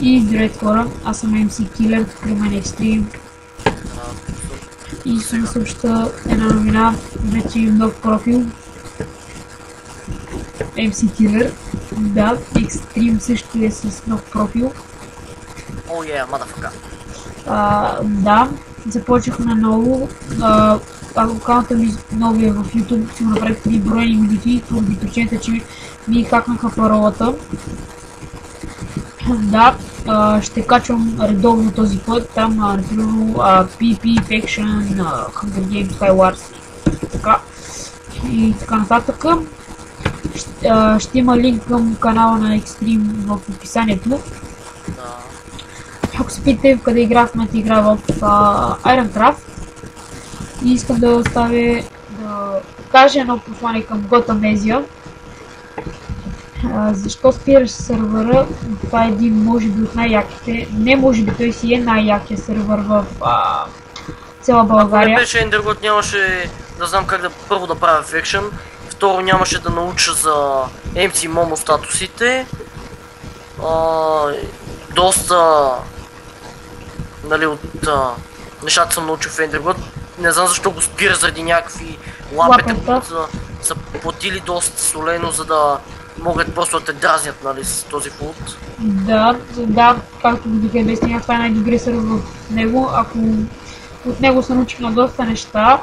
И здравейте хора, аз съм MC Killer, при мен Extreme. И ще съобща една новина, вече имам нов профил. MC Killer. Да, Extreme също е с нов профил. Oh yeah, motherfucker. Да, започнах на ново. Акаунта ми новия в YouTube си го направих 3 броени минути, поради причината, че ми хакнаха паролата. Да, ще качвам редовно този път, там например PP, Faction, Hunger Games, Skywars и така нататък. Ще има линк към канала на Extreme в описанието. Ако се питате къде игра, в момента игра в Ironcraft и искам да оставя да кажа едно послание към GotAmnesia. Защо спираш сървъра? Това е един може би от най-яките, не може би, той си е най-якия сървър в цяла България. Ако не беше Ендергот, нямаше да знам как да първо да правя Faction, второ нямаше да науча за MC Momo статусите. Доста нали, от нещата съм научил в Ендергот. Не знам защо го спира заради някакви лапета, които са платили доста солено, за да могат просто да те дразнят, нали, с този фулт. Да, както го бих обяснил, това е най-добрия сървър в него. Ако от него се научих на доста неща.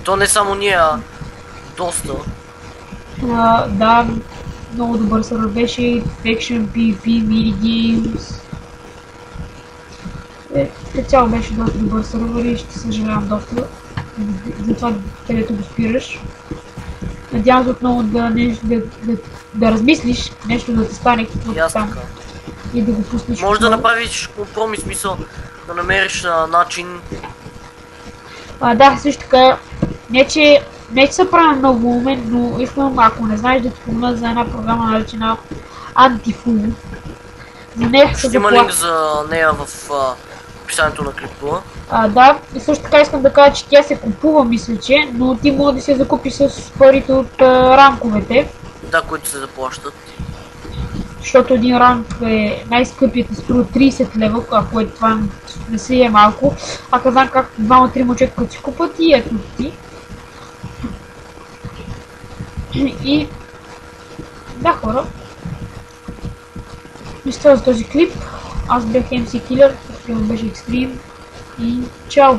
То не само ние, а доста. Да, много добър сървър беше. Faction, PvP, Minigames. Цяло беше доста добър сървър и ще съжалявам доста за това, където го спираш. Надявам се отново да размислиш нещо да те стане каквото там и да го пуснеш. Може да направиш компромис, мисъл, да намериш начин. Да, също така, не че се правя много умен, но искам, ако не знаеш, да ти помогна за една програма наречена Antifool. За нея ще има линк за нея в описанието на клипа. Да, и също така искам да кажа, че тя се купува, мисля, че, но ти може да се закупи с парите от ранковете. Да, които се заплащат. Защото един ранг е най-скъпият, и струва 30 лева, ако това не се е малко. А казвам как 2-3 човека като си купат и ето ти. И да, хора. Мисля за този клип. Аз бях MC Killer, това беше Extreme и чао!